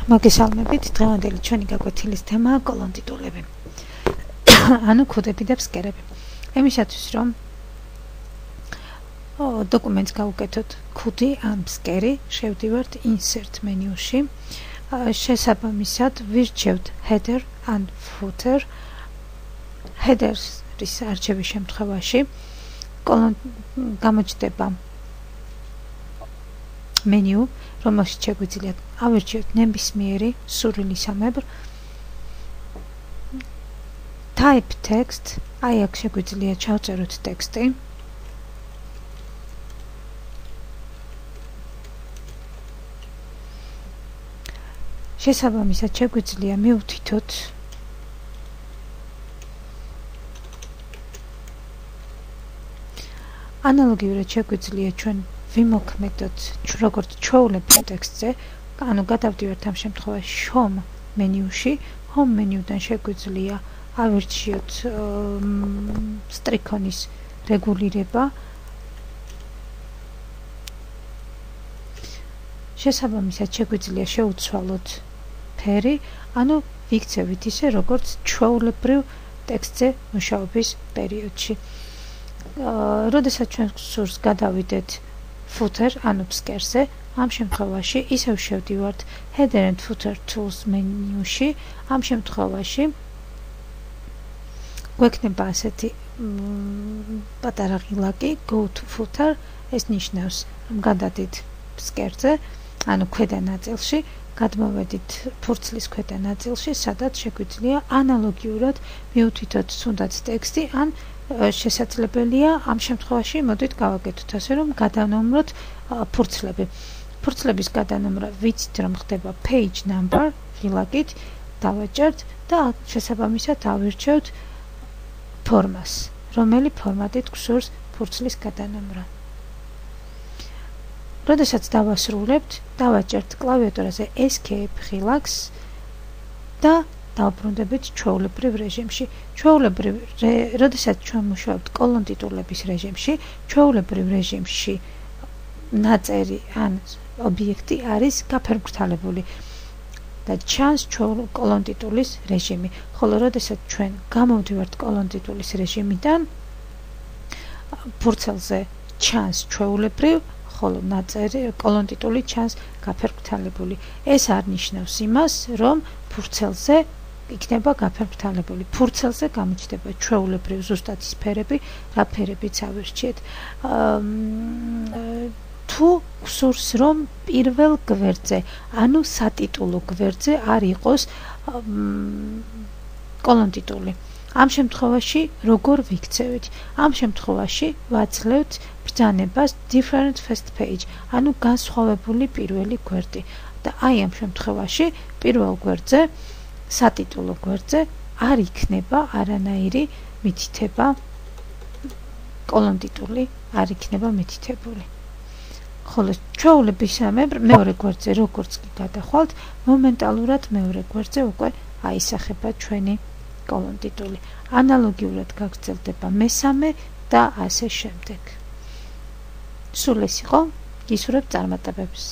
მოგესალმებით, დღევანდელი ჩვენი გაკვეთილის თემაა კოლონ ტიტულები. ანუ ქუდები და ფსკერები. Ემისათვის რომ დოკუმენტს გავუკეთოთ ქუდი ან ფსკერი, შევდივართ insert მენიუში. შესაბამისად ვირჩევთ header and footer. headers-ის არჩევის შემთხვევაში გამოჩნდება menu, რომელშიც შეგვიძლიათ ავირჩიოთ ნებისმიერი სურვილის ამებრ type text, აი აქ შეგვიძლია ჩავწეროთ ტექსტი. შესაბამისად შეგვიძლია მივთითოთ ანალოგიურად შეგვიძლია ჩვენ ვიმოქმედოთ როგორც ჩვეულებრივ ტექსტზე, ანუ გადავდივართ ამ შემთხვევაში home მენიუში, home მენიუდან შეგვიძლია ავირჩიოთ სტრიქონის რეგულირება. შესაბამისად შეგვიძლია შევუცვალოთ ფერი, ანუ ვიქცევით ისე როგორც ჩვეულებრივ ტექსტზე მუშაობის პერიოდში. როდესაც ჩვენ სურს გადავიდეთ footer, ანუ ფსკერზე, ამ შემთხვევაში ისევ შევდივართ header and footer tools მენიუში. ამ შემთხვევაში გვექნება ასეთი პატარა ღილაკი go to footer, ეს ნიშნავს რომ გადადით ფსკერზე, ანუ ქვედა ნაწილში, გადმოვედით ფურცლის ქვედა ნაწილში, სადაც შეგვიძლია ანალოგიურად მივთითოთ თუნდაც ტექსტი, ან შესაძლებელია ამ შემთხვევაში მოდით გავაკეთოთ ასე რომ გადავნომროთ ფურცლები. ფურცლების გადანომრა ვიცით რომ ხდება page number ღილაკით, დავაჭერთ და შესაბამისად ავირჩევთ ფორმას, რომელი ფორმატით გვსურს ფურცლის გადანომრა. როდესაც დავასრულებთ, დავაჭერთ კლავიატურაზე escape ღილაკს და დავბრუნდებით ჩვეულებრივ რეჟიმში. როდესაც ჩვენ მუშაობთ კოლონ ტიტულების რეჟიმში, ჩვეულებრივ რეჟიმში ნაწერი ან ობიექტი არის გაფერმკრთალებული და ჩანს კოლონ ტიტულის რეჟიმი. ხოლო როდესაც ჩვენ გამოვდივართ კოლონ ტიტულის რეჟიმიდან, ფურცელზე ჩანს ჩვეულებრივ, ხოლო ნაწერი კოლონ ტიტული ჩანს გაფერმკრთალებული. ეს არ ნიშნავს იმას, რომ ფურცელზე იქნება გაფერმკრთალებული. ფურცელზე გამოჩნდება ჩვეულებრივ ზუსტად ის ფერები, რა ფერებიც ავირჩიეთ. თუ გსურს რომ პირველ გვერდზე, ანუ სატიტულო გვერდზე არ იყოს კოლონ ტიტული. ამ შემთხვევაში როგორ ვიქცევით? ამ შემთხვევაში ვაძლევთ ბრძანებას different first page, ანუ განსხვავებული პირველი გვერდი. და აი ამ შემთხვევაში პირველ გვერდზე, სატიტულო გვერდზე არ იქნება არანაირი მითითება, კოლონ ტიტული არ იქნება მითითებული. ხოლო ჩვეულებისამებრ მეორე გვერდზე როგორც კი გადახვალთ, მომენტალურად მეორე გვერდზე უკვე აისახება ჩვენი კოლონ ტიტული. ანალოგიურად გაგრძელდება მესამე და ასე შემდეგ. სულ ეს იყო, გისურვებთ წარმატებებს.